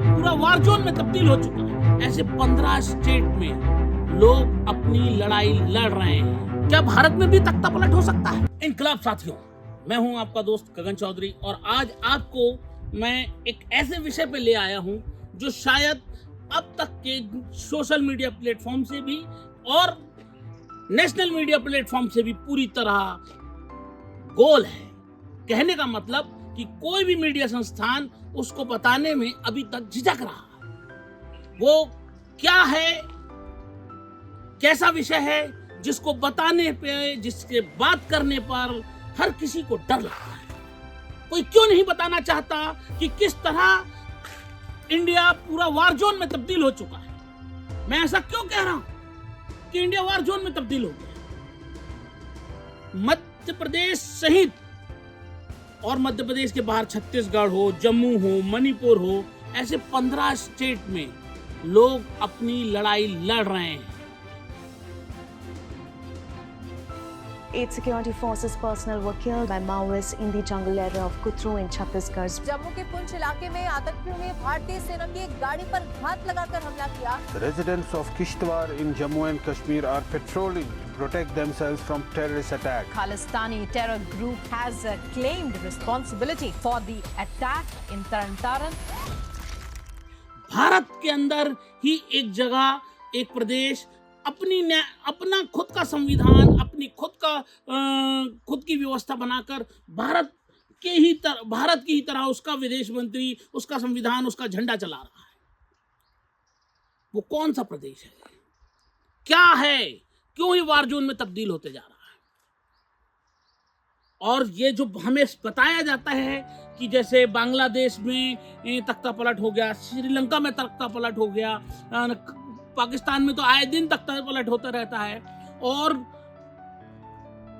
पूरा war zone में तब्दील हो चुका है। ऐसे 15 स्टेट में लोग अपनी लड़ाई लड़ रहे हैं। क्या भारत में भी तख्ता पलट हो सकता है? इनकलाब साथियों, मैं हूं आपका दोस्त गगन चौधरी और आज आपको मैं एक ऐसे विषय पे ले आया हूं जो शायद अब तक के सोशल मीडिया प्लेटफॉर्म से भी और नेशनल मीडिया प्लेटफॉर्म से भी पूरी तरह गोल है। कहने का मतलब कि कोई भी मीडिया संस्थान उसको बताने में अभी तक झिझक रहा है। वो क्या है, कैसा विषय है जिसको बताने पे, जिसके बात करने पर हर किसी को डर लगता है। कोई क्यों नहीं बताना चाहता कि किस तरह इंडिया पूरा वार जोन में तब्दील हो चुका है। मैं ऐसा क्यों कह रहा हूं कि इंडिया वार जोन में तब्दील हो गया? मध्य प्रदेश सहित और मध्य प्रदेश के बाहर छत्तीसगढ़ हो, जम्मू हो, मणिपुर हो, ऐसे 15 स्टेट में लोग अपनी लड़ाई लड़ रहे हैं। 8 security forces personnel were killed by Maoists in the jungle area of Kutru in Chhattisgarh. Jammu के पुंछ इलाके में आतंकियों ने भारतीय सेना की एक गाड़ी पर घात लगाकर हमला किया। The residents of Kishtwar in Jammu and Kashmir are patrolling to protect themselves from terrorist attack. Khalistani terror group has claimed responsibility for the attack in Taran. Bharat के अंदर ही एक जगह, एक प्रदेश अपना खुद का संविधान, अपनी खुद की व्यवस्था बनाकर भारत की ही तरह उसका विदेश मंत्री, उसका संविधान, उसका झंडा चला रहा है। वो कौन सा प्रदेश है? क्या है? क्यों ये वार जोन में तब्दील होते जा रहा है? और ये जो हमें बताया जाता है कि जैसे बांग्लादेश में तख्ता पलट हो गया, श्रीलंका में तख्ता पलट हो गया, पाकिस्तान में तो आए दिन तख्ता पलट होता रहता है और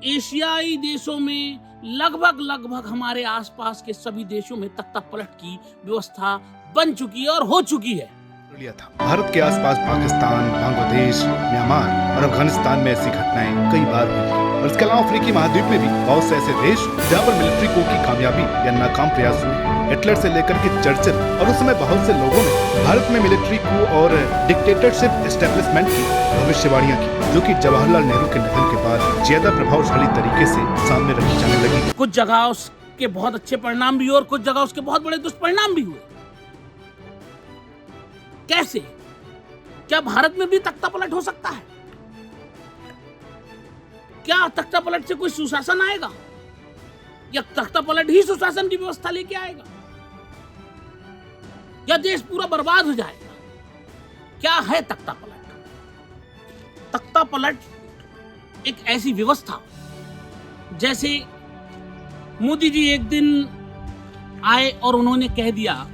एशियाई देशों में लगभग हमारे आसपास के सभी देशों में तख्ता पलट की व्यवस्था बन चुकी है और हो चुकी है। लिया था। भारत के आसपास पाकिस्तान, बांग्लादेश, म्यांमार और अफगानिस्तान में ऐसी घटनाएं कई बार हुई और इसके अलावा अफ्रीकी महाद्वीप में भी बहुत से ऐसे देश जहां पर मिलिट्री coup की कामयाबी या नाकाम प्रयास हुए। हिटलर से लेकर के चर्चिल और उस समय बहुत से लोगों ने भारत में मिलिट्री coup और डिक्टेटरशिप एस्टेब्लिशमेंट की भविष्यवाणियां की, जो कि जवाहरलाल नेहरू के निधन के बाद ज्यादा प्रभावशाली तरीके से सामने रखी जाने लगी। कुछ जगह उसके बहुत अच्छे परिणाम भी हुए और कुछ जगह उसके बहुत बड़े दुष्परिणाम भी हुए। कैसे? क्या भारत में भी तख्ता पलट हो सकता है? क्या तख्ता पलट से कोई सुशासन आएगा या तख्ता पलट ही सुशासन की व्यवस्था लेके आएगा या देश पूरा बर्बाद हो जाएगा? क्या है तख्ता पलट? तख्ता पलट एक ऐसी व्यवस्था, जैसे मोदी जी एक दिन आए और उन्होंने कह दिया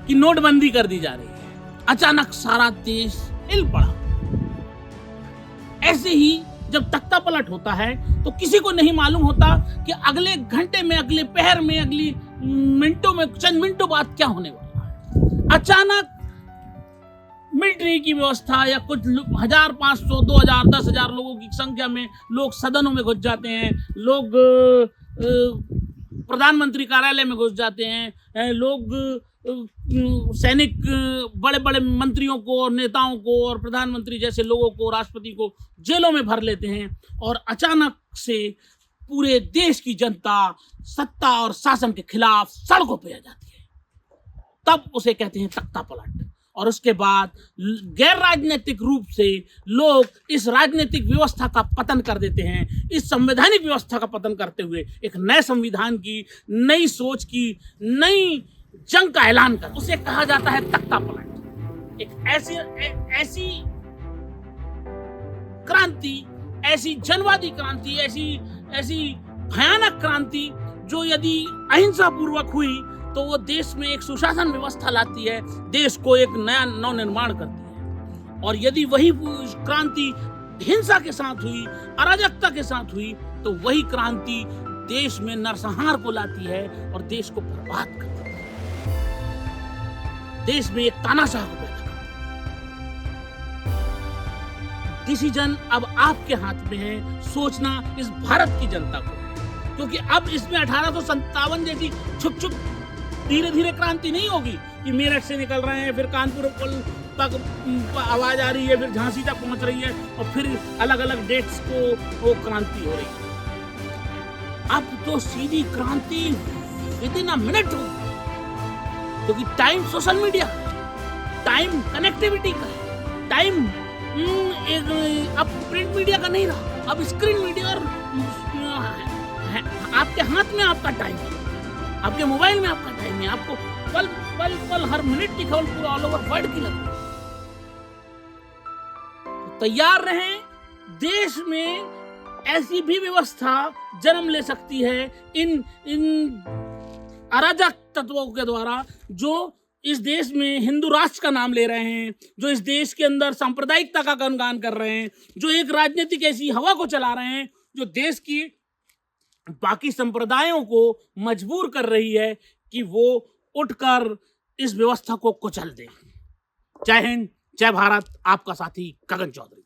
कि नोटबंदी कर दी जा रही है। अचानक सारा देश हिल पड़ा। ऐसे ही जब तख्ता पलट होता है तो किसी को नहीं मालूम होता कि अगले घंटे में, अगले पहर में, अगली मिनटों में, चंद मिनटों बाद क्या होने वाला है। अचानक मिलिट्री की व्यवस्था या कुछ 1500, 2000, 10,000 लोगों की संख्या में लोग सदनों में घुस जाते हैं, लोग प्रधानमंत्री कार्यालय में घुस जाते हैं, लोग सैनिक बड़े बड़े मंत्रियों को और नेताओं को और प्रधानमंत्री जैसे लोगों को, राष्ट्रपति को जेलों में भर लेते हैं और अचानक से पूरे देश की जनता सत्ता और शासन के खिलाफ सड़कों पे आ जाती है। तब उसे कहते हैं तख्ता पलट। और उसके बाद गैर राजनीतिक रूप से लोग इस राजनीतिक व्यवस्था का पतन कर देते हैं। इस संवैधानिक व्यवस्था का पतन करते हुए एक नए संविधान की, नई सोच की, नई जंग का ऐलान कर, उसे कहा जाता है तख्ता पलट। एक ऐसी क्रांति, ऐसी जनवादी क्रांति, ऐसी भयानक क्रांति जो यदि अहिंसा पूर्वक हुई तो वो देश में एक सुशासन व्यवस्था लाती है, देश को एक नया नवनिर्माण करती है। और यदि वही क्रांति हिंसा के साथ हुई, अराजकता के साथ हुई, तो वही क्रांति देश में नरसंहार को लाती है और देश को बर्बाद करती है। देश में एक तानाशाह को पैदा करती है। डिसीजन अब आपके हाथ में है, सोचना इस भारत की जनता को है, क्योंकि अब इसमें 1857 जैसी छुप धीरे धीरे क्रांति नहीं होगी कि मेरठ से निकल रहे हैं, फिर कानपुर पुल तक आवाज आ रही है, फिर झांसी तक पहुंच रही है और फिर अलग अलग डेट्स को वो क्रांति हो रही है। अब तो सीधी क्रांति विद इन अ मिनट हो, क्योंकि टाइम सोशल मीडिया का है, टाइम कनेक्टिविटी का है, टाइम अब प्रिंट मीडिया का नहीं रहा, अब स्क्रीन मीडिया और आपके हाथ में आपका टाइम है, आपके मोबाइल में आपका टाइम है, आपको पल पल पल हर मिनट की खबर पूरा ऑल ओवर वर्ल्ड की लग रही है। तो तैयार रहें, देश में ऐसी भी व्यवस्था जन्म ले सकती है इन अराजक तत्वों के द्वारा, जो इस देश में हिंदू राष्ट्र का नाम ले रहे हैं, जो इस देश के अंदर सांप्रदायिकता का गुणगान कर रहे हैं, जो एक राजनीतिक ऐसी हवा को चला रहे हैं जो देश की बाकी संप्रदायों को मजबूर कर रही है कि वो उठकर इस व्यवस्था को कुचल दे। जय हिंद, जय भारत, आपका साथी गगन चौधरी।